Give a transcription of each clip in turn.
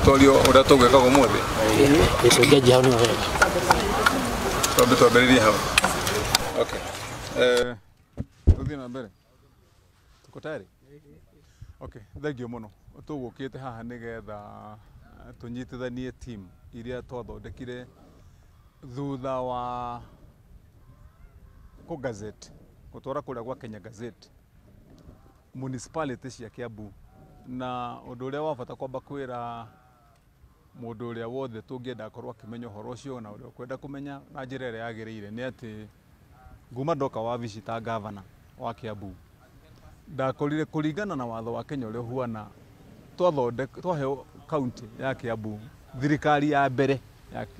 Tolio ora to gweka gomothe Icungeji hau ni wega. Twambe twambĩrĩrie hau. Okay. Tuthi na mbere. Tuko tayari? Okay, thengio mũno. Tũgũkĩte haha nĩgetha tũnyitithanie team iria twathondekire thutha wa ku gazette gũtwara kũrĩa gwa Kenya Gazette municipality cia Kiambu, na ũndũ ũrĩa wa bata kwamba kwĩra mũndũ ũrĩa wothe tũngĩenda akorwo akĩmenya ũhoro ũcio na ũrĩa ũkwenda kũmenya na njĩra ĩrĩa yagĩrĩire nĩ atĩ nguma ndoka wabici ta gavana wa Kiambu ndakorire kũringana na watho wa Kenya ũrĩa ũhuana twaheo kaunti ya Kiambu thirikari ya mbere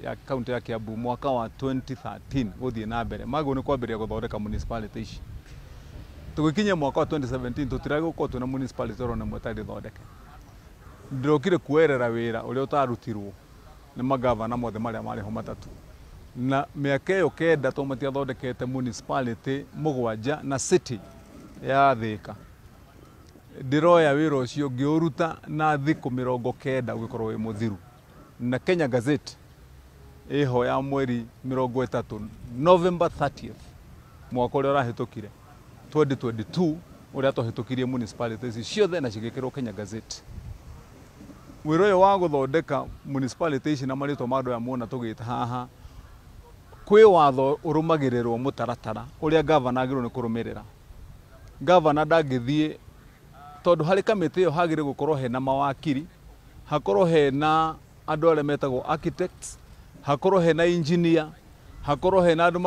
ya kaunti ya Kiambu mwaka wa 2013 gũthiĩ na mbere maguo nĩ kwambĩrĩria gũthondeka municipality ici. Tũgĩkinya mwaka wa 2017 tũtiragĩ gũkorwo twĩna municipality oro nemwe tarĩ thondeke. Ndĩrokire kuerera wĩra ũrĩa ũtarutirwo nĩ magavana mothe marĩa marĩ ho matatũ. Na mĩaka ĩyo kenda to matiathondekete municipality mũgwanja na city ya Thika. Ndiroya wĩra ũcio ngĩũruta na thikũ 90 ũgĩkorwo wĩ mũthiru. Na Kenya Gazette ĩho ya mweri 30 November 30th mwaka ũrĩa ũrahĩtũkire 2022 ũrĩa twahĩtũkirie municipalities ciothe na cigĩkĩrwo Kenya Gazette. Wĩra ũyũ wa gũthondeka municipality ici na marĩtwa ma andũ aya muona tũgĩte haha kwĩ watho ũrũmagĩrĩrwo mũtaratara ũrĩa gavana agĩrĩirwo nĩ kũrũmĩrĩra. Gavana ndangĩthiĩ tondũ harĩ kamĩtĩ ĩyo hagĩrĩirwo gũkorwo hena mawakiri, hakorwo hena andũ arĩa metagwo architects, hakorwo hena engineer, hakorwo hena andũ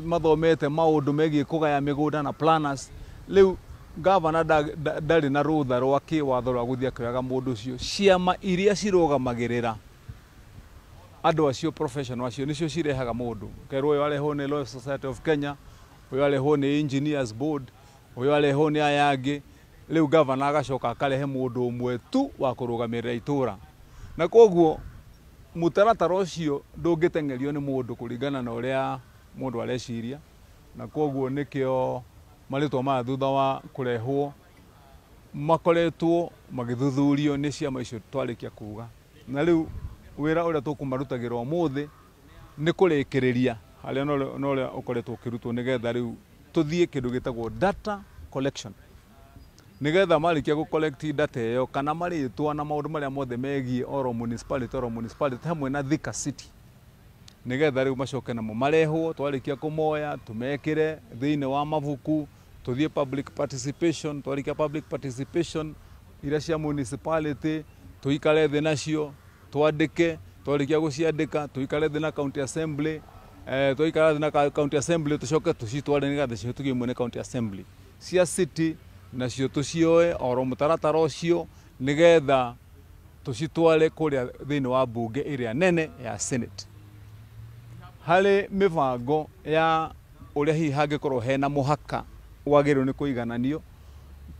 mathomete maũndũ megiĩ kũgaya mĩgũnda na planners. Rĩu gavana ndarĩ na rũtha rwa kĩwatho rwa gũthiĩ akĩoyaga mũndũ ũcio. Ciama iria cirũgamagĩrĩra andũ acio professional acio nĩcio cirehaga mũndũ. Kerwo ũyũ arehwo nĩ Law Society of Kenya, ũyũ arehwo nĩ Engineers Board, ũyũ arehwo nĩ aya angĩ. Rĩu gavana agacoka akarehe mũndũ ũmwe tu wa kũrũgamĩrĩra itũra. Na koguo mũtaratara ũcio ndũngĩteng'erio nĩ mũndũ kũringana na ũrĩa mũndũ areciria. Na koguo nĩkĩo marĩtwa maya thutha wa kũrehwo makoretwo magĩthuthurio nĩ ciama icio twarĩkia kuga. Na rĩu wĩra ũrĩa tũkũmarutagĩra ũmũthĩ nĩ kũrĩkĩrĩria harĩa no ũrĩa ũkoretwo ũkĩrutwo nĩgetha rĩu tũthiĩ kĩndũ gĩtagwo data collection. Nĩgetha marĩkia gũ-collect data ĩyo kana marĩtwa na maũndũ marĩa mothe megiĩ oro municipality hamwe na Thika City. Nĩgetha rĩu macoke namo marehwo twarĩkia kũmoya tũmekĩre thĩinĩ wa mabuku tũthiĩ public participation. Twarĩkia public participation iria cia municipality tũikare thĩ nacio twandĩke. Twarĩkia gũciandĩka tũikare thĩ na county assembly. Twaikara thĩ na county assembly tũcoke tũcitware nĩgetha cihĩtũkio imwe nĩ county assembly cia city nacio tũcioe oro mũtaratara ũcio nĩgetha tũcitware kũrĩa thĩinĩ wa mbunge ĩrĩa nene ya Senate. Harĩ mĩbango ya ũrĩa hihi hangĩkorwo hena mũhaka wagĩrĩirwo nĩ kũigananio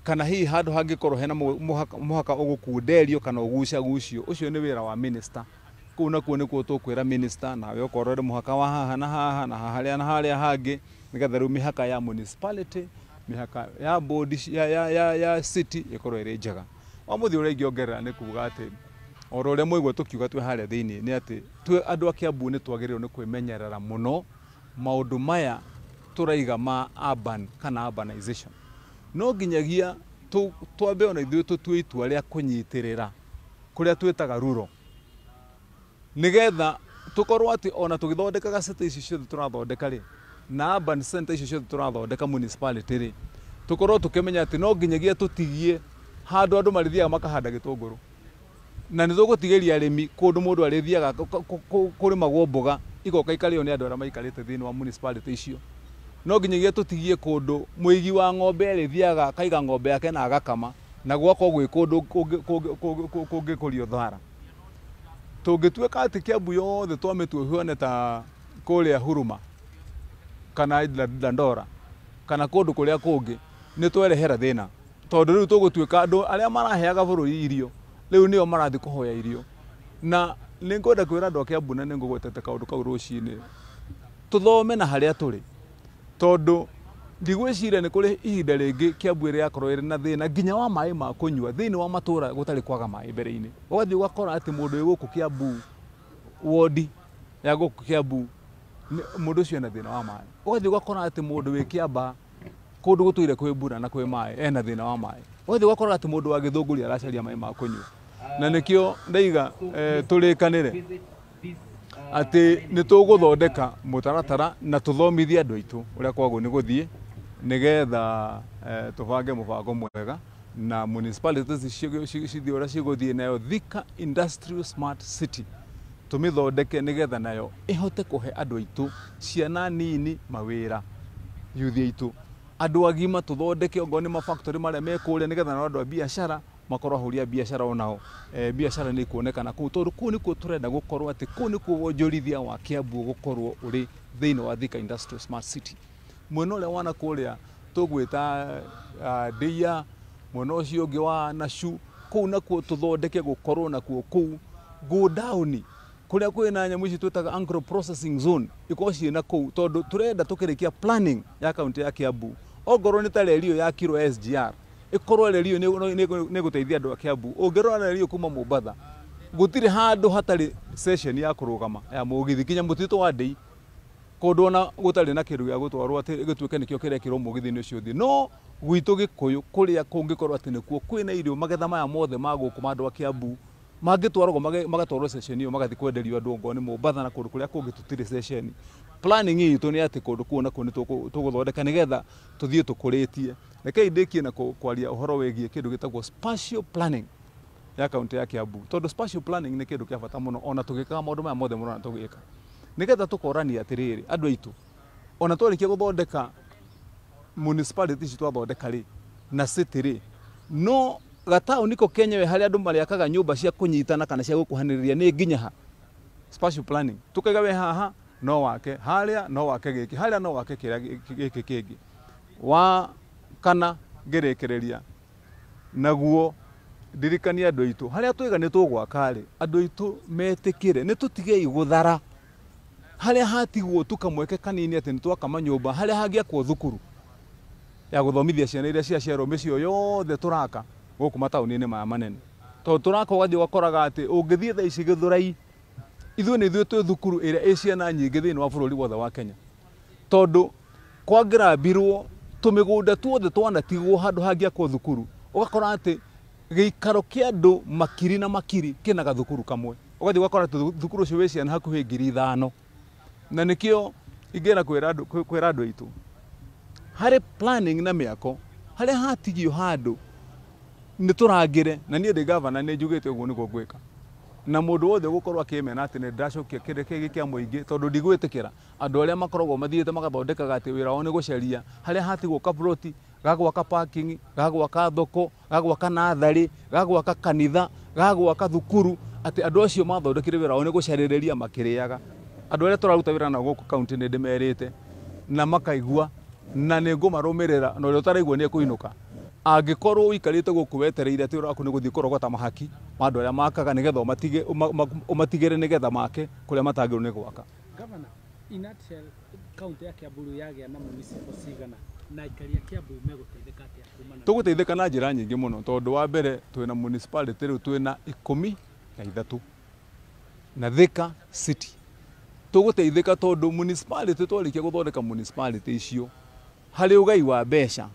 kana hihi handũ hangĩkorwo hena mũhaka ũgũkunderio kana ũgucagucio, ũcio nĩ wĩra wa minister. Kũu nakuo nĩkuo tũkwĩra minister nawe ũkorwo ũrĩ mũhaka wa haha na haha na harĩa na harĩa hangĩ nĩgetha rĩu mĩhaka ya municipality, mĩhaka ya board ya city ĩkorwo ĩrĩ njega. Mũthĩ ũrĩa ingĩongerera nĩ kuuga atĩ oro ũrĩa mwaigua tũkiuga twĩ harĩa thĩinĩ nĩ atĩ twĩ andũ a Kiambu nĩ twagĩrĩirwo nĩ kwĩmenyerera mũno maũndũ maya tũraiga ma urban kana urbanization. No nginyagia twambe ona ithuĩ tũtue itua rĩa kũnyitĩrĩra kũrĩa twĩtaga rural, nĩgetha tũkorwo atĩ ona tũgĩthondekaga city ici ciothe tũrathondeka rĩ na urban center icio ciothe tũrathondeka municipality rĩ tũkorwo tũkĩmenya atĩ no nginyagia tũtigie handũ andũ marithiaga makahanda gĩtũngũrũ. Na nĩ tũgũtigĩria arĩmi kũndũ mũndũ arĩthiaga kũrĩmagwo mboga igoka ikarĩo nĩ andũ arĩa maikarĩte thĩinĩ wa municipality icio. No nginyagia tũtigie kũndũ mũigi wa ng'ombe arĩthiaga akaiga ng'ombe yake na agakama na gwakwo gwĩ kũndũ kũngĩkũrio thara. Tũngĩtuĩka atĩ Kiambu yothe twamĩtua huone ta kũrĩa Huruma kana Dandora kana kũndũ kũrĩa kũngĩ nĩ twerehera thĩna. Tondũ rĩu tũgũtuĩka andũ arĩa maraheaga bũrũri irio rĩu nĩo marathiĩ kũhoya irio. Na nĩ ngwenda kwĩra andũ a Kiambu na nĩ ngũgwetete kaũndũ kau rũcinĩ tũthome na harĩa tũrĩ. Tondũ ndigwiciria nĩ kũrĩ ihinda rĩngĩ Kiambu ĩrĩa yakorwo ĩrĩ na thĩna nginya wa maĩ ma kũnyua thĩinĩ wa matũũra gũtarĩ kwaga maĩ mbere-inĩ. Ũgathiĩ ũgakora atĩ mũndũ wĩ gũkũ Kiambu wondi ya gũkũ Kiambu mũndũ ũcio ena thĩna wa maĩ. Ũgathiĩ ũgakora atĩ mũndũ wĩ Kĩamba kũndũ gũtũire kwĩ mbura na kwĩ maĩ ena thĩna wa maĩ. Ũgathiĩ ũgakora atĩ mũndũ wa Gĩthũngũri aracaria maĩ ma kũnyua. Na nĩkĩo ndaiga tũrĩkanĩre atĩ nĩ tũgũthondeka mũtaratara na tũthomithie andũ aitũ ũrĩa kwagwo nĩ gũthiĩ nĩgetha tũbange mũbango mwega na municipalities cithiĩ ũrĩa cigũthiĩ nayo Thika Industrial Smart City tũmĩthondeke nĩgetha nayo ĩhote kũhe andũ aitũ ciana nini mawĩra yuthi aitũ andũ agima tũthondeke ongo nĩ mafactory marĩa mekũrĩa nĩgetha na andũ a biacara makorwo ahũria biacara onao biacara nĩ kuonekana kũu tondũ kũu nĩkuo tũrenda gũkorwo atĩ kũu nĩkuo wonjorithia wa Kiambu gũkorwo ũrĩ thĩinĩ wa Thika Industrial Smart City. Mwena ũrĩa wana kũrĩa tũgwĩta Ndeia mwena ũcio ũngĩ wa Nacu kũu nakuo tũthondeke gũkorwo nakuo kũu go down kũrĩa kwĩna nyamũ ici twĩtaga agro processing zone ikorwo ciĩna kũu tondũ tũrenda tũkĩrĩkia planning ya kaunti ya Kiambu ongorwo nĩ ta reri ĩyo ya Kiro SGR ikorwo reri ĩyo nĩ gũteithia andũ a Kiambu. Ũngĩrora reri ĩyo kuma Mombatha gũtirĩ handũ hatarĩ session ya kũrũgama ya mũgithi kinya mũtitũ wa Ndei kũndũ ona gũtarĩ na kĩndũ gĩa gũtwarwo atĩ gĩtuĩke nĩkĩo kĩrekĩrwo mũgithi-inĩ ũcio thĩ. No gwitũ Gĩkũyũ kũrĩa kũngĩkorwo atĩ nĩkuo kwĩna irio magetha maya mothe ma gũkũ ma andũ a Kiambu mangĩtwarwo magatwarwo session ĩyo magathiĩ kwenderio andũ ongo nĩ Mombatha na kũndũ kũrĩa kũngĩ tũtirĩ session. Planning itũ nĩ atĩ kũndũ kũu nakuo nĩ tũgũthondeka nĩgetha tũthiĩ tũkũrĩtie. Rekei ndĩkie na kwaria ũhoro wĩgiĩ kĩndũ gĩtagwo spatial planning ya kaunti ya Kiambu tondũ spatial planning nĩ kĩndũ kĩa bata mũno ona tũgĩkaga maũndũ maya mothe mũrona tũgĩka nĩgetha tũkorania atĩrĩrĩ andũ aitũ ona twarĩkia gũthondeka municipality ici twathondeka rĩ na city rĩ no gataũni ko kenyewe harĩa andũ marĩakaga nyũmba cia kũnyitana kana cia gũkuhanĩrĩria nĩ nginya ha spatial planning tukaiga we haha no wake harĩa no wake gĩkĩ harĩa no wake kĩrĩa gĩkĩ kĩngĩ wa kana ngĩrĩkĩrĩria naguo ndirikania andũ aitũ harĩa twĩga nĩ tũgwaka rĩ andũ aitũ metĩkĩre nĩ tũtigei gũthara harĩa hatigwo tukamweke kanini atĩ nĩ twaka manyũmba harĩa hangĩakwo thukuru ya gũthomithia ciana iria ciaciarwo mĩciĩ yothe tũraka gũkũ mataũni-inĩ maya manene tondũ tũraka ũgathiĩ ũgakoraga atĩ ũngĩthiĩ thaa ici Gĩthũrai ithuĩ nĩ ithuĩ twĩ thukuru ĩrĩa ĩ ciana nyingĩ thĩinĩ wa bũrũri wothe wa Kenya tondũ kwangĩrambirwo tũmĩgũnda tuothe twanatigwo handũ hangĩakwo thukuru ũgakora atĩ gĩikaro kĩa andũ makiri na makiri kĩna gathukuru kamwe ũgathiĩ ũgakora atĩ thukuru ũcio wĩ ciana hakuhĩ 5,000 na nĩkĩo ingĩenda kwĩra andũ aitũ harĩ planning na mĩako harĩa hatigio handũ nĩ tũrangĩre na niĩ ndĩ gavana nĩ njugĩte ũguo nĩguo ngwĩka na mũndũ wothe gũkorwo akĩmena atĩ nĩ ndacokia kĩrĩa kĩa mũingĩ tondũ ndigwĩtĩkĩra andũ arĩa makoragwo mathiĩte magathondekaga atĩ wĩra wao nĩ gũcaria harĩa hatigwo kaburoti gagwaka parking gagwaka thoko gagwaka natharĩ gagwaka kanitha gagwaka thukuru atĩ andũ acio mathondekire wĩra wao nĩ gũcarĩrĩria makĩrĩaga. Andũ arĩa tũraruta wĩra nao gũkũ kaunti nĩ ndĩmerĩte na makaigua na nĩ ngũmarũmĩrĩra na ũrĩa ũtaraigua nĩ ekũinũka angĩkorwo ũikarĩte gũkũ wetereire atĩ wĩra waku nĩ gũthiĩ kũrogota mahaki ma andũ arĩa makaga nĩgetha ũmatigĩre nĩgetha make kũrĩa matagĩrwo nĩ gwaka. Governor, in nutshell, kaunti ya Kiambu yagĩa na municipal cigana na aikari a Kiambu megũteithĩka atĩa kumana? Tũgũteithĩka na njĩra nyingĩ mũno tondũ wa mbere twĩna municipality rĩu twĩna 13 na Thika City. Tũgũteithĩka tondũ municipality twarĩkia gũthondeka municipality icio harĩ ũgai wa mbeca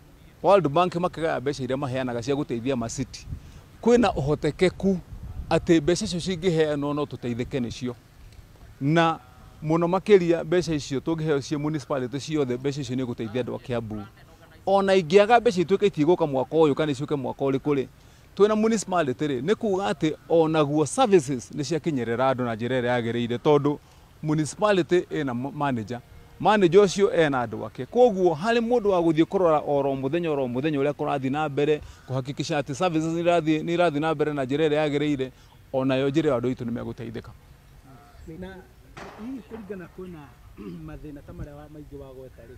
World Bank makagaya mbeca iria maheanaga cia gũteithia macity kwĩna ũhotekeku atĩ mbeca icio cingĩheanwo no tũteithĩke nĩcio na mũno makĩria mbeca icio tũngĩheo cia municipality ciothe mbeca icio nĩ gũteithia andũ a Kiambu ona ingĩaga mbeca ituĩke itigũka mwaka ũyũ kana iciũke mwaka ũrĩkũ rĩ twĩna municipality rĩ nĩ kuuga atĩ onaguo services nĩ ciakinyĩrĩra andũ na njĩra ĩrĩa yagĩrĩire tondũ municipality ĩna manager ũcio ena andũ ake koguo harĩ mũndũ wa gũthiĩ kũrora oro mũthenya ũrĩa kũrathiĩ na mbere kũhakikisha atĩ services nĩ irathiĩ na mbere na njĩra ĩrĩa yagĩrĩire onayo njĩra ya andũ aitũ nĩ megũteithĩka. Na hihi kũringana kwĩna mathĩna ta marĩa maingĩ wa gweta rĩ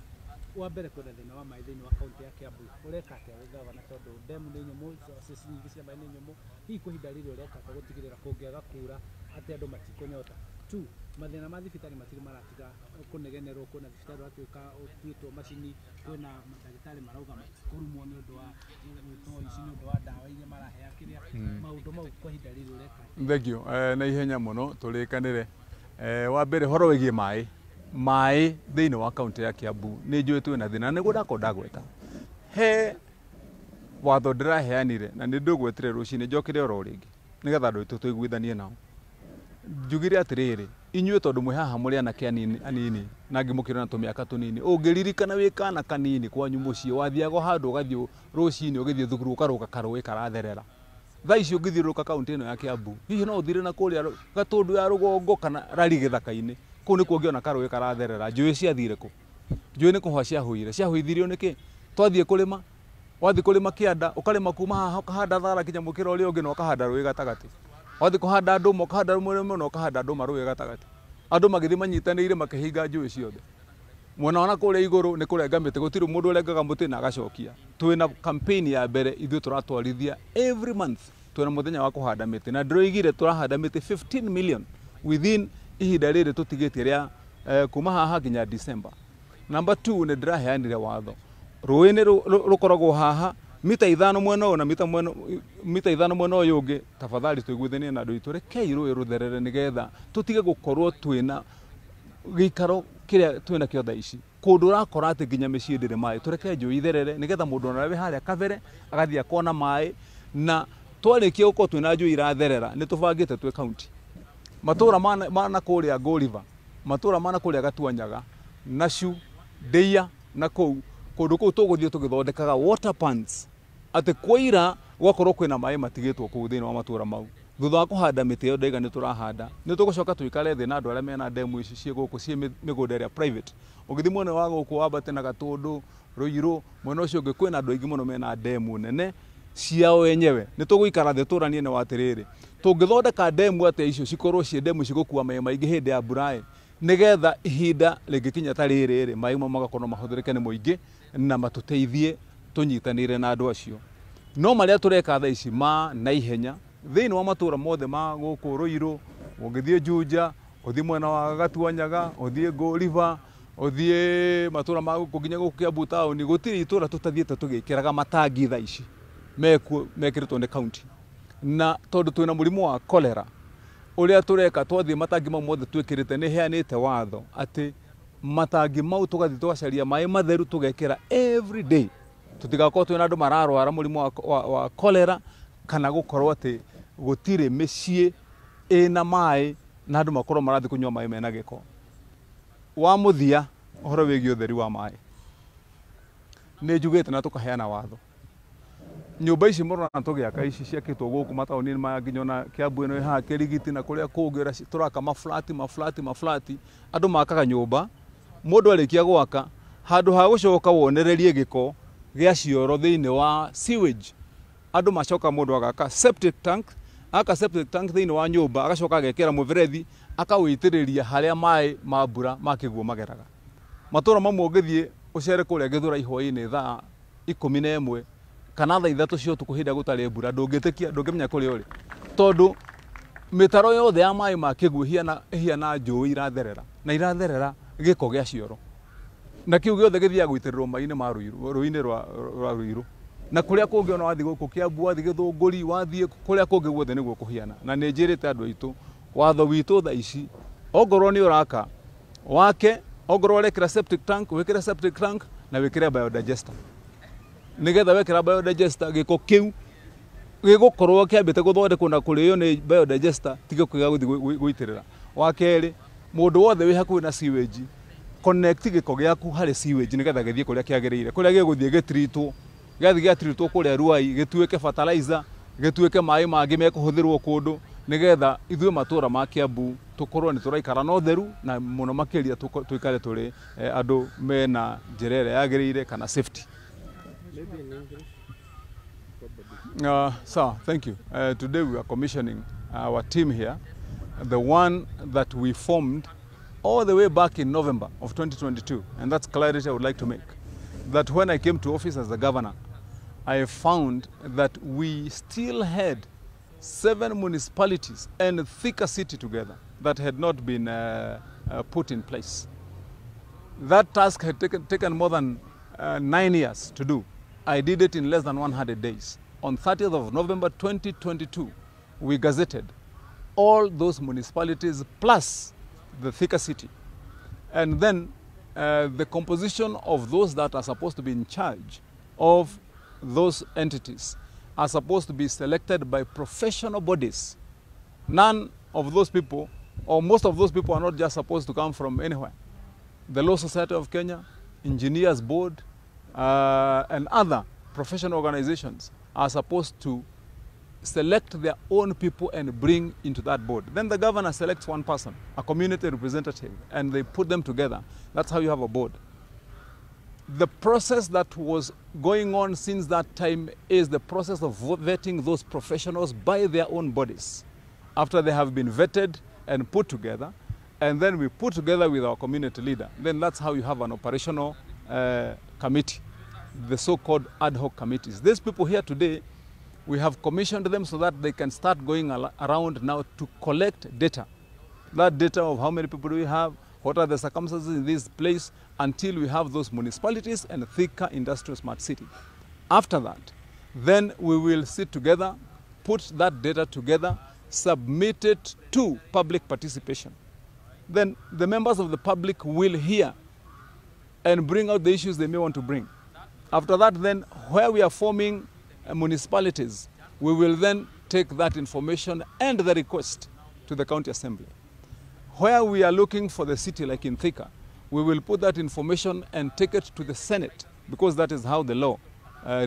wa mbere kwĩna thĩna wa maĩ thĩinĩ wa kaunti ya Kiambu ũreka atĩa wĩ gavana tondũ ndemu nĩ nyũmũ sources nyingĩ cia maĩ nĩ nyũmũ hihi kwa ihinda rĩrĩ ũreka atĩa gũtigĩrĩra kũngĩaga kura atĩ andũ matikũnyota 2 mathina ma thibitari matiri maratiga kunegenerwo kuna thibitari atuika utwitwo macini kwina madagitari marauga kurumwo ni undu wa toici ni undu wa dawa iria marahea kiria maundu mau kwa hinda riri ureka. Thank you. Na ihenya muno turikanire wa mbere horo wigie mai thiini wa kaunti ya Kiambu ni njui twina thina niguo ndakondagweta he watho ndiraheanire na ni ndugwetire rucini njokire oro ringi nigetha andu itu tuiguithanie nao njugire atiriri inyue tondu mwi haha muri anake anini na ngimukira na tumiaka tunini ungiririkana wi kana kanini kwanyu mucii wathiago handu ugathio rucini ugithie thukuru ukaruka karui karatherera thaa ici ungithiuruka kaunti ino ya Kiambu hihi no uthire na kuria Gatundu ya Rugongo kana Rari githaka-ini kuu ni kuongiona karui karatherera njui ciathire ku njui ni kuhwa ciahuithirio niki twathie kurima wathi kurima kianda ukarima kuma haha ukahanda thara kinyamukira uria ungi na ukahanda rui gatagati wathi kuhanda nduma ukahanda rumwe na ukahanda nduma rui gatagati andu magithi manyitanire makihinga njui ciothe mwena wana kuria iguru ni kurenga miti gutiri mundu urengaga muti na agacokia twina campaign ya mbere ithu turatwarithia every month twina muthenya wa kuhanda miti na ndiroigire turahanda miti 15 million within ihinda riri tutigitie ria kuma haha nginya December. Number 2 ni ndiraheanire watho rui ni rukoragwo haha mita 5 mwena na mita 5 mwena uyu ungi tafadhali tuiguithanie na andu itu rekei rui rutherere nigetha tutige gukorwo twina gikaro kiria twina kio thaa ici kundu rakora ati nginya micii ndiri mai tureke njui itherere nigetha mundu onawe haria kabere agathie akona mai na twarikia gukorwo twina njui iratherera ni tubangite twi county matura mana kuria Nguriva matura mana kuria Gatuanyaga Nacu Ndeia na kundu kuu tuguthie tugithondekaga water pans ati kwaira gwakorwo kwina mai matigitwo kuu thiini wa matura mau thutha wa kuhanda miti yo ndaiga ni turahanda ni tugucoka tuikare thi na andu aria mena demu ici cie guku cie migunda ria private ugithi mwena wa guku wambate na Gatundu Ruiru mwena ucio ungi kwina andu aingi muno mena demu nene ciao wenyewe ni tuguikara thi turanie na watiriri tungithondeka demu ate icio cikorwo cie demu cigukua mai maingi hindi ya mbura nigetha ihinda ringikinya ta riri mai mo magakorwo mahuthirike ni muingi na matuteithie tunyitanire na andu acio no maria tureka thaa ici na ihenya thiini wa matura mothe ma guku Ruiru ungithie Juja uthie mwena wa Gatuanyaga uthie Nguriva uthie matura ma guku nginya guku Kiambu town gutiri itura tutathiete tugikiraga matangi thaa ici mekiritwo ni county na tondu twina murimu wa cholera uria tureka twathie matangi mau mothe twikirite ni heanite watho ati matangi mau tugathie tugacaria mai matheru tugekira every day tutigakorwo twina andu mararwara murimu wa cholera kana gukorwo ati gutire micii ina mai na andu makorwo marathi kunywa mai mena giko wa muthia uhoro wigi utheri wa mai ni njugite na tukaheana watho nyumba ici murona tugiaka ici ciakitwo guku mataoni ma nginya na Kiambu ino ha Kirigiti na kuria kungira turaka maflati andu makaga nyumba mundu arikia gwaka handu ha gucoka wonererie giko gia cioro thiini wa sewage andu macoka mundu agaka septic tank thiini wa nyumba agacoka agekira muverethi akawitiriria haria mai ma mbura makiguo mageraga matura mamwe ngithie ucere kuria Githura ihoi-ini thaa 11 kana thaa 3 cio tukuhinda gutari mbura ndungimenya kuria uri tondu mitaro yothe ya mai makiguo hiana njui iratherera giko gia cioro na kiu giothe githia gwitirirwo mai-ini ma ruini rwa Ruiru na kuria kungi ona wathi guku Kiambu wathi Githunguri wathi kuria kungi guothe niguo kuhiana na ni njirite andu aitu watho witu thaa ici ongorwo ni uraka wake ongorwo rekira septic tank na wikire biodigester nigetha wekira biodigester giko kiu gigukorwo kiambite guthondekwo na kurio ni biodigester tige kuiga guitirira wakeri mundu wothe wi hakuhi na sewage connect giko giaku hari sewage nigetha githie kuria kiagirire kuria giguthie gitritwo gathi giatritwo kuria Ruai gituike fertilizer gituike mai mangi mekuhuthirwo kundu nigetha ithuĩ matura ma Kiambu tukorwo ni turaikara no theru na muno makiria tuikare turi andu mena njira ĩrĩa yagĩrĩire kana safety. Sir, thank you. Today we are commissioning our team here, the one that we formed all the way back in November of 2022, and that's clarity I would like to make. That when I came to office as the governor, I found that we still had 7 municipalities and Thika city together that had not been put in place. That task had taken more than 9 years to do. I did it in less than 100 days. On 30th of November 2022, we gazetted all those municipalities plus the Thika city. And then the composition of those that are supposed to be in charge of those entities are supposed to be selected by professional bodies. None of those people, or most of those people, are not just supposed to come from anywhere. The Law Society of Kenya, Engineers Board, and other professional organizations are supposed to select their own people and bring into that board. Then the governor selects one person, a community representative, and they put them together. That's how you have a board. The process that was going on since that time is the process of vetting those professionals by their own bodies. After they have been vetted and put together, and then we put together with our community leader, then that's how you have an operational committee, the so-called ad hoc committees. These people here today, we have commissioned them so that they can start going around now to collect data. That data of how many people do we have, what are the circumstances in this place, until we have those municipalities and Thika Industrial Smart City. After that, then we will sit together, put that data together, submit it to public participation. Then the members of the public will hear and bring out the issues they may want to bring. After that, then, where we are forming municipalities, we will then take that information and the request to the county assembly. Where we are looking for the city, like in Thika, we will put that information and take it to the Senate, because that is how the law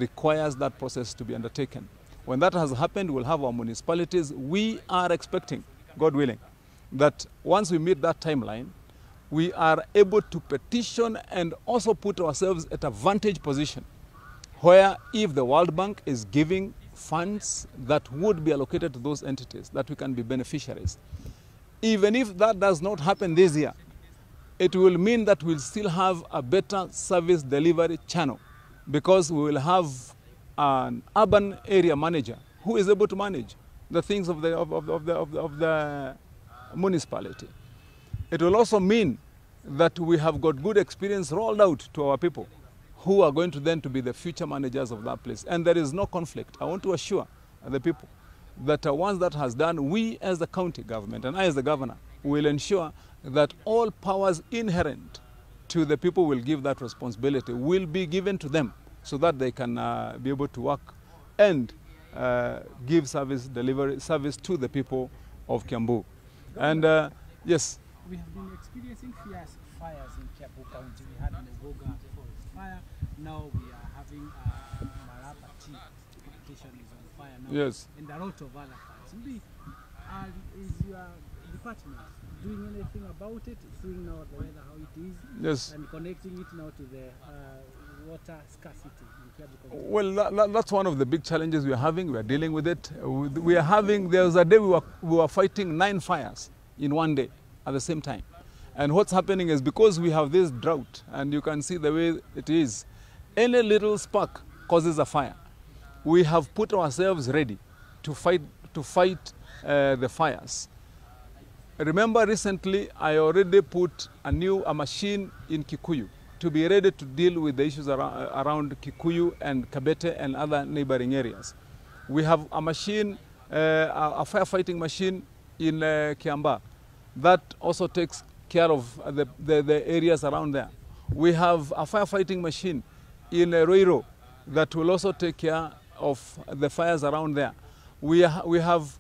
requires that process to be undertaken. When that has happened, we'll have our municipalities. We are expecting, God willing, that once we meet that timeline, we are able to petition and also put ourselves at a vantage position where, if the World Bank is giving funds that would be allocated to those entities, that we can be beneficiaries. Even if that does not happen this year, it will mean that we'll still have a better service delivery channel, because we will have an urban area manager who is able to manage the things of the municipality. It will also mean that we have got good experience rolled out to our people who are going to then to be the future managers of that place. And there is no conflict. I want to assure the people that once that has done, we as the county government and I as the governor will ensure that all powers inherent to the people will give that responsibility will be given to them, so that they can be able to work and give service to the people of Kiambu. And yes. We have been experiencing fierce fires in Kiambu County. We had Mogoga forest fire. Now we are having Marapati plantation is on fire now. Yes. And a lot of other parts. Is your department doing anything about it, seeing now the weather how it is? Yes. And connecting it now to the water scarcity in Kiambu County? Well, that's one of the big challenges we are having. We are dealing with it. We are having, there was a day we were fighting 9 fires in one day at the same time. And what's happening is, because we have this drought, and you can see the way it is, any little spark causes a fire. We have put ourselves ready to fight the fires. Remember, recently I already put a machine in Kikuyu to be ready to deal with the issues around Kikuyu and Kabete and other neighboring areas. We have a machine, a firefighting machine in Kiamba that also takes care of the areas around there. We have a firefighting machine in Roiro that will also take care of the fires around there. We have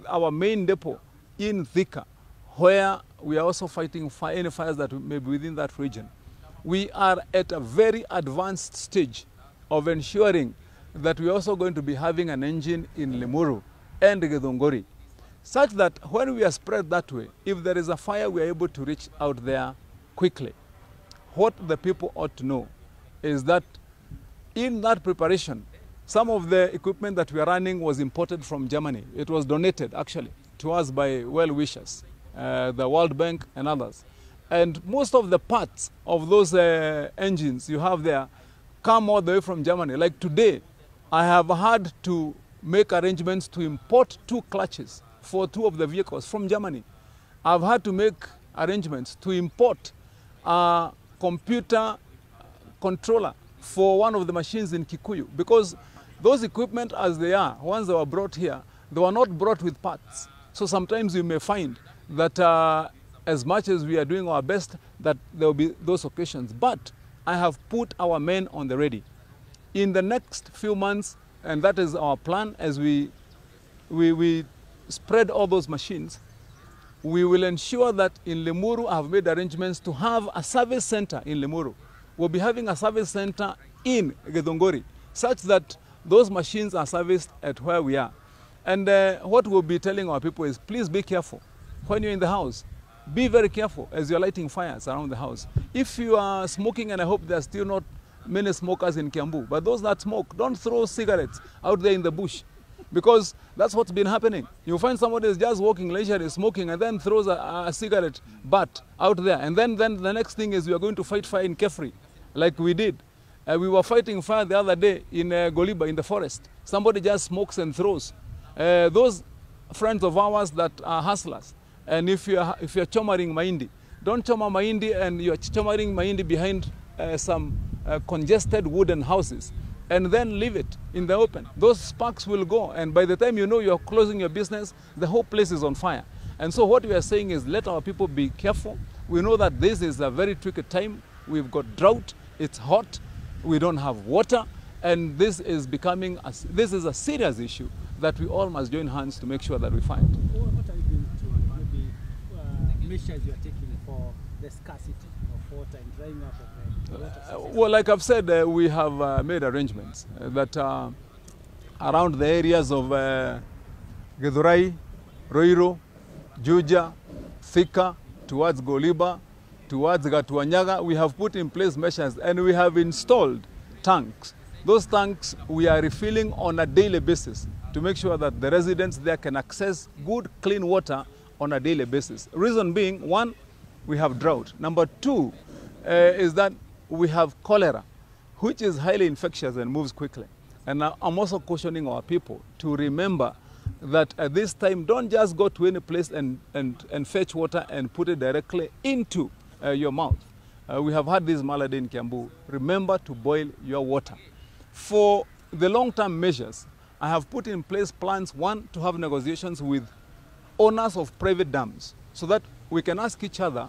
our main depot in Thika, where we are also fighting any fires that may be within that region. We are at a very advanced stage of ensuring that we are also going to be having an engine in Limuru and Githunguri, such that when we are spread that way, if there is a fire, we are able to reach out there quickly. What the people ought to know is that in that preparation, some of the equipment that we are running was imported from Germany. It was donated, actually, to us by well-wishers, the World Bank and others. And most of the parts of those engines you have there come all the way from Germany. Like today, I have had to make arrangements to import 2 clutches for 2 of the vehicles from Germany. I've had to make arrangements to import a computer controller for one of the machines in Kikuyu, because those equipment as they are, once they were brought here, they were not brought with parts. So sometimes you may find that as much as we are doing our best, that there will be those occasions. But I have put our men on the ready. In the next few months, and that is our plan, as we spread all those machines, we will ensure that in Limuru, I have made arrangements to have a service center in Limuru. We'll be having a service center in Githunguri, such that those machines are serviced at where we are. And what we'll be telling our people is, please be careful when you're in the house. Be very careful as you're lighting fires around the house. If you are smoking, and I hope there are still not many smokers in Kiambu, but those that smoke, don't throw cigarettes out there in the bush, because that's what's been happening. You find somebody is just walking leisurely, smoking, and then throws a cigarette butt out there. And then the next thing is we are going to fight fire in Kefri, like we did. We were fighting fire the other day in Goliba in the forest. Somebody just smokes and throws. Those friends of ours that are hustlers, and if you're chomaring mahindi, don't choma mahindi and you're chomaring mahindi behind some congested wooden houses, and then leave it in the open. Those sparks will go, and by the time you know you're closing your business, the whole place is on fire. And so what we are saying is, let our people be careful. We know that this is a very tricky time. We've got drought, it's hot, we don't have water, and this is becoming this is a serious issue that we all must join hands to make sure that we find. What are you doing to maybe measures you are taking for the scarcity of water and drying up of the water? Well, like I've said, we have made arrangements that around the areas of Githurai, Roiro, Juja, Thika, towards Goliba, towards Gatuanyaga, we have put in place measures, and we have installed tanks. Those tanks we are refilling on a daily basis to make sure that the residents there can access good, clean water on a daily basis. Reason being, 1, we have drought. Number 2 is that we have cholera, which is highly infectious and moves quickly. And I'm also cautioning our people to remember that at this time, don't just go to any place and fetch water and put it directly into your mouth. We have had this malady in Kiambu. Remember to boil your water. For the long-term measures, I have put in place plans, 1, to have negotiations with owners of private dams, so that we can ask each other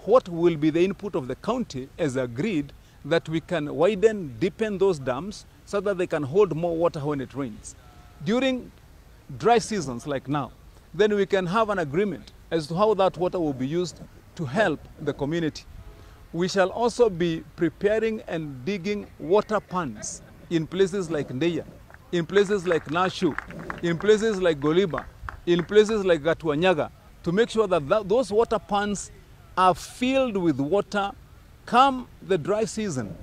what will be the input of the county as agreed, that we can widen, deepen those dams so that they can hold more water when it rains. During dry seasons like now, then we can have an agreement as to how that water will be used to help the community. We shall also be preparing and digging water ponds in places like Ndeya, in places like Nashu, in places like Goliba, in places like Gatuanyaga, to make sure that those water ponds are filled with water. Come the dry season,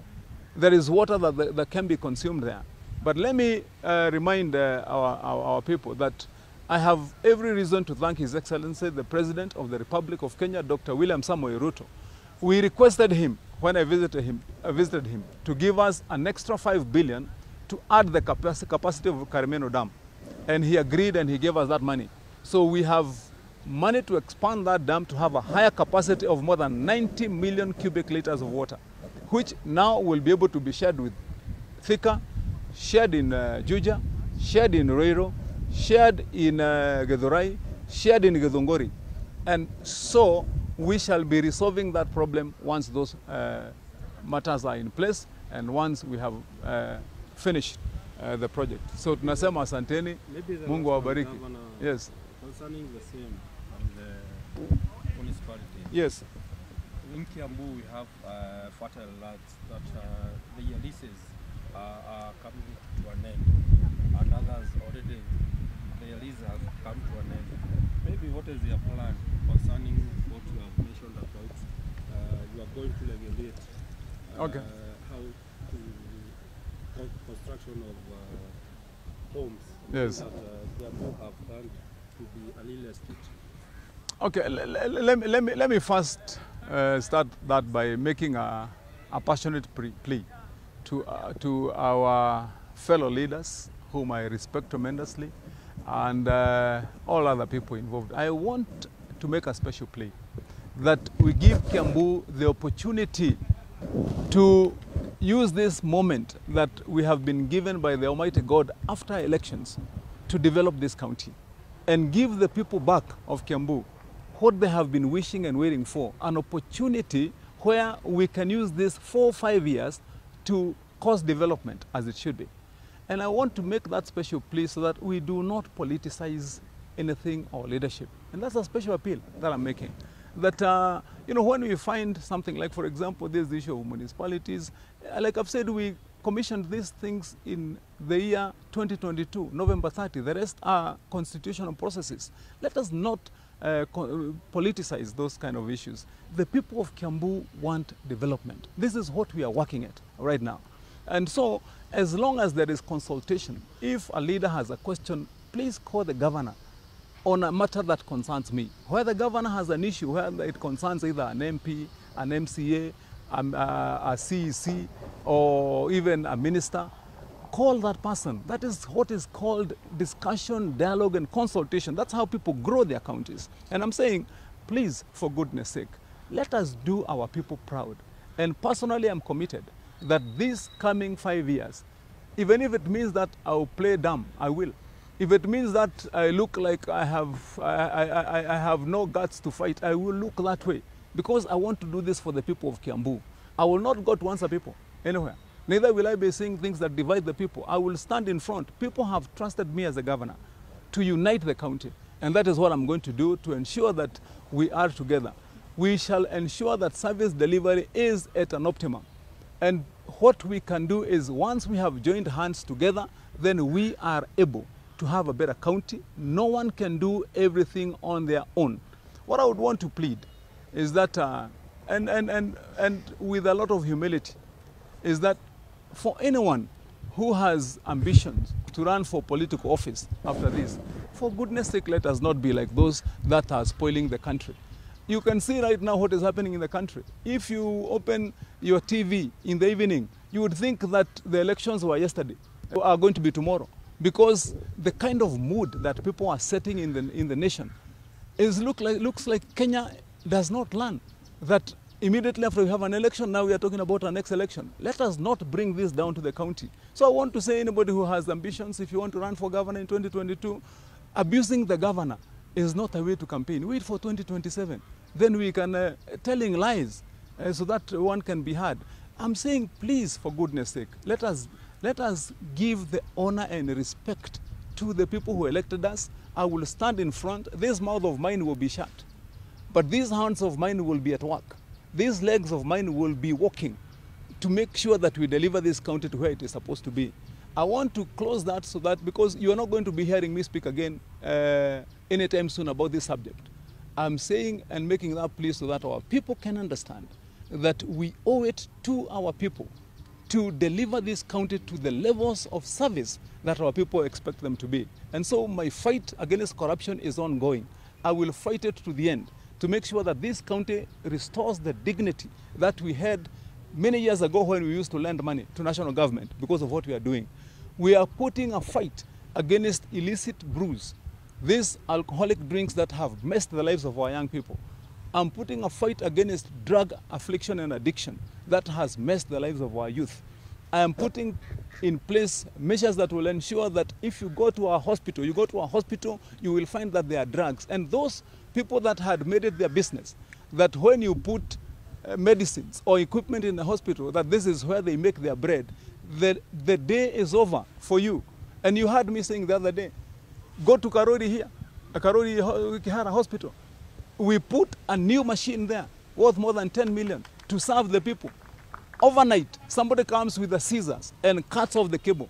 there is water that can be consumed there. But let me remind our people that I have every reason to thank His Excellency, the President of the Republic of Kenya, Dr. William Samoei Ruto. We requested him, when I visited him, to give us an extra 5 billion to add the capacity of Karimeno Dam. And he agreed, and he gave us that money. So we have money to expand that dam to have a higher capacity of more than 90 million cubic liters of water, which now will be able to be shared with Thika, shared in Juja, shared in Roiro, shared in Githurai, shared in Githunguri. And so we shall be resolving that problem once those matters are in place and once we have finished the project. So tunasema asanteni, Mungu awabariki. Yes. Concerning the same and the municipality. Yes. In Kiambu we have fertile lands that the leases are coming to an end, and others already the leases have come to an end. Maybe what is your plan concerning what you have mentioned about you are going to regulate how to construction of homes. Yes. That Kiambu have planned to be a real estate. Okay, let me first start that by making a passionate plea to our fellow leaders whom I respect tremendously, and all other people involved. I want to make a special plea that we give Kiambu the opportunity to use this moment that we have been given by the Almighty God after elections to develop this county and give the people back of Kiambu what they have been wishing and waiting for, an opportunity where we can use this 4 or 5 years to cause development as it should be. And I want to make that special plea so that we do not politicize anything or leadership. And that's a special appeal that I'm making. That, you know, when we find something like, for example, this issue of municipalities, like I've said, we commissioned these things in the year 2022, November 30. The rest are constitutional processes. Let us not politicize those kind of issues. The people of Kiambu want development. This is what we are working at right now. And so, as long as there is consultation, if a leader has a question, please call the governor on a matter that concerns me. Where the governor has an issue, where it concerns either an MP, an MCA, a CEC, or even a minister, call that person. That is what is called discussion, dialogue, and consultation. That's how people grow their counties. And I'm saying, please, for goodness sake, let us do our people proud. And personally, I'm committed that this coming 5 years, even if it means that I'll play dumb, I will. If it means that I look like I have no guts to fight, I will look that way. Because I want to do this for the people of Kiambu. I will not go to answer people anywhere. Neither will I be saying things that divide the people. I will stand in front. People have trusted me as a governor to unite the county. And that is what I'm going to do to ensure that we are together. We shall ensure that service delivery is at an optimum. And what we can do is, once we have joined hands together, then we are able to have a better county. No one can do everything on their own. What I would want to plead is that, and with a lot of humility, is that for anyone who has ambitions to run for political office after this, for goodness sake, let us not be like those that are spoiling the country. You can see right now what is happening in the country. If you open your TV in the evening, you would think that the elections were yesterday, are going to be tomorrow. Because the kind of mood that people are setting in the nation looks like Kenya does not learn. That immediately after we have an election, now we are talking about our next election. Let us not bring this down to the county. So I want to say, anybody who has ambitions, if you want to run for governor in 2022, abusing the governor is not a way to campaign. Wait for 2027. Then we can, telling lies so that one can be heard. I'm saying, please, for goodness sake, let us give the honor and respect to the people who elected us. I will stand in front. This mouth of mine will be shut. But these hands of mine will be at work. These legs of mine will be walking to make sure that we deliver this county to where it is supposed to be. I want to close that so that, because you are not going to be hearing me speak again anytime soon about this subject. I'm saying and making that plea so that our people can understand that we owe it to our people to deliver this county to the levels of service that our people expect them to be. And so my fight against corruption is ongoing. I will fight it to the end to make sure that this county restores the dignity that we had many years ago when we used to lend money to national government because of what we are doing. We are putting a fight against illicit brews, these alcoholic drinks that have messed the lives of our young people. I'm putting a fight against drug affliction and addiction that has messed the lives of our youth. I am putting in place measures that will ensure that if you go to a hospital, you will find that there are drugs. And those people that had made it their business, that when you put medicines or equipment in the hospital, that this is where they make their bread, the day is over for you. And you heard me saying the other day, go to Karori here, Karori Kihara Hospital. We put a new machine there worth more than 10 million to serve the people. Overnight, somebody comes with the scissors and cuts off the cable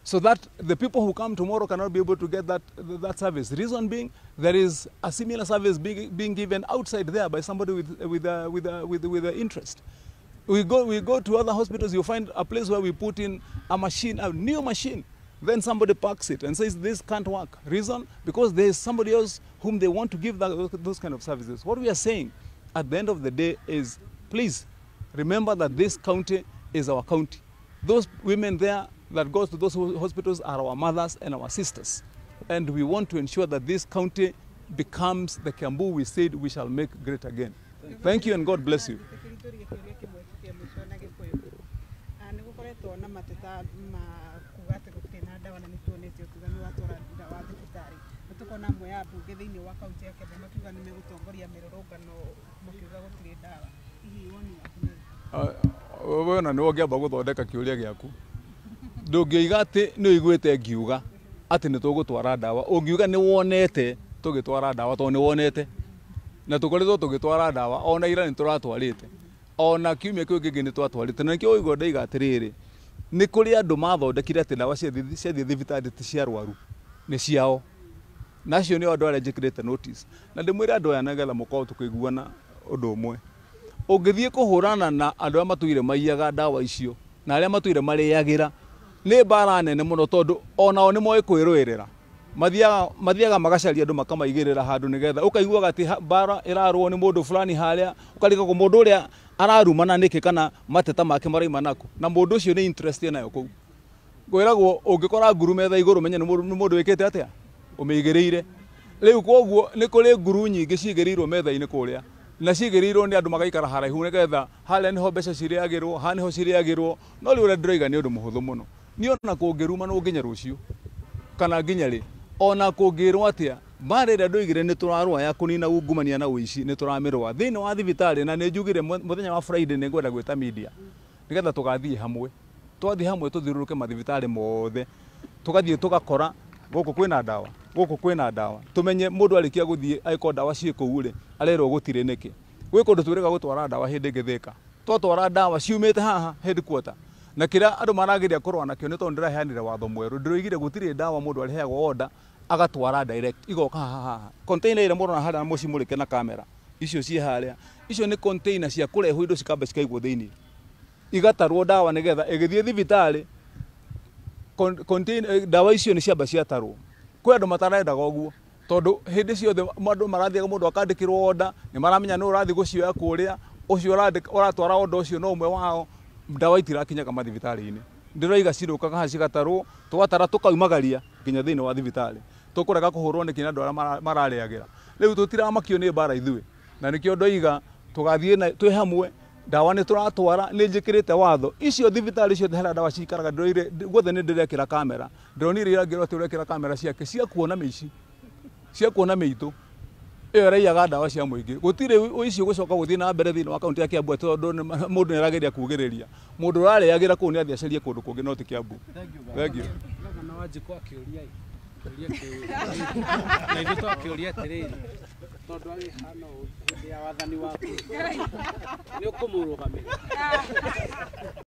so that the people who come tomorrow cannot be able to get that service. Reason being, there is a similar service being given outside there by somebody with interest. We go to other hospitals, you find a place where we put in a machine, a new machine. Then somebody parks it and says this can't work. Reason? Because there is somebody else whom they want to give those kind of services. What we are saying at the end of the day is, please remember that this county is our county. Those women there that goes to those hospitals are our mothers and our sisters. And we want to ensure that this county becomes the Kiambu we said we shall make great again. Thank you and God bless you. Wewe na niwe ngĩamba gũthondeka kĩũria gĩaku. Ndũngĩiga atĩ nĩ ũiguĩte ngiuga atĩ nĩ tũgũtwara ndawa. Ũngiuga nĩ wonete tũgĩtwara ndawa tondũ nĩ wonete. Na tũkoretwo tũgĩtwara ndawa ona ira nĩ tũratwarĩte. Ona kiumia kĩu kĩngĩ nĩ twatwarĩte. Na kĩo ũigua ndaiga atĩrĩrĩ. Nĩ kũrĩ andũ mathondekire atĩ ndawa ciathiĩ thibitarĩ ti cia arwaru. Nĩ ciao. Nacio nĩ andũ arĩa njĩkĩrĩte notice. Na ndĩmwĩre andũ aya nĩgetha mũkorwo tũkĩiguana ũndũ ũmwe. Ũngĩthiĩ kũhũrana na andũ arĩa matũire maiyaga ndawa icio na arĩa matũire marĩagĩra nĩ mbara nene mũno tondũ onao nĩ moĩ kwĩrũĩrĩra. Mathiaga magacaria andũ makamaigĩrĩra handũ nĩgetha ũkaiguaga atĩ mbara ĩrarũo nĩ mũndũ fulani harĩa ũkarigagwo mũndũ ũrĩa ararumana nĩkĩ kana mateta make maraima nako na mũndũ ũcio nĩ interest nayo kũu. Ngwĩragwo ũngĩkora nguru metha igũrũ menye nĩ mũndũ wĩkĩte atĩa ũmĩigĩrĩire. Rĩu koguo nĩ kũrĩ nguru nyingĩ ciigĩrĩirwo metha-inĩ kũrĩa na ciigĩrĩirwo nĩ andũ magaikara haraihu nĩgetha harĩa nĩho mbeca cirĩagĩrwo haha nĩho cirĩagĩrwo no rĩu ũrĩa ndĩroiga nĩ ũndũ mũhũthũ mũno. Nĩ ona kũngĩruma no nginya rũciũ kana nginya rĩ ona kũngĩrwo atĩa mbara ĩrĩa ndoigire nĩ tũrarũa ya kũnina ungumania na ũici nĩ tũramĩrũa thĩinĩ wa thibitarĩ na nĩ njugire mũthenya wa Friday nĩ ngwenda gwĩta media nĩgetha tũgathiĩ hamwe twathiĩ hamwe tũthiũrũrũke mathibitarĩ mothe tũgathiĩ tũgakora gũkũ kwĩna ndawa tũmenye mũndũ arĩkia gũthiĩ agĩkorwo ndawa ciĩ kũu rĩ arerwo gũtirĩ nĩkĩ gwĩ kũndũ twĩrĩga gũtwara ndawa hĩndĩ ĩngĩthĩka twatwara ndawa ciumĩte haha headquarter na kĩrĩa andũ marageria kũrũa nakĩo nĩ tondũ ndĩraheanire watho mwerũ ndĩroigire gũtirĩ ndawa mũndũ areheagwo order agatwara direct igoka haha container ĩrĩa mũrona harĩa mũcimũrĩke na kamera icio ciĩ harĩa icio nĩ container cia kũrehwo indo cikamba cikaigwo thĩinĩ igatarwo ndawa nĩgetha ĩgĩthiĩ thibitarĩ container ndawa icio nĩ ciamba ciatarwo kwĩ andũ matarendaga ũguo tondũ hĩndĩ ciothe andũ marathiaga mũndũ akandĩkĩrwo order nĩ maramenya nĩ ũrathiĩ gũcioya kũrĩa ũcio ũratwara order ũcio no ũmwe wao ndawa itirakinyaga mathibitarĩ-inĩ ndĩroiga cirũkaga haha cigatarwo tũgatara tũkaumagaria nginya thĩinĩ wa thibitarĩ tũkũrega kũhũrwo nĩ kinya andũ arĩa mararĩagĩra rĩu tũtiramakio nĩ mbara ithuĩ na nĩkĩo ndoiga tũgathiĩ twĩ hamwe ndawa nĩ tũratwara nĩ njĩkĩrĩte watho icio thibitarĩ ciothe harĩa ndawa cikaraga ndĩroire guothe nĩ ndĩrekĩra kamera ndĩronire irangĩrwo atĩ ũrekĩra kamera ciake cia kuona mĩici cia kuona mĩitũ ĩyo ĩraiyaga ndawa cia mũingĩ gũtirĩ ũici ũgũcoka gũthiĩ na mbere thĩinĩ wa kaunti ya Kiambu tondũ mũndũ nĩ arageria kugĩrĩria mũndũ ũrarĩagĩra kũu nĩ athiĩ acarie kũndũ kũngĩ no ti Kiambu. Thank you. Na wanjikwa akĩũria na ithuĩ twakĩũria atĩrĩrĩ tondũ arĩ hano hĩndĩ ya wathani waku nĩ ũkũmũrũgamĩrĩra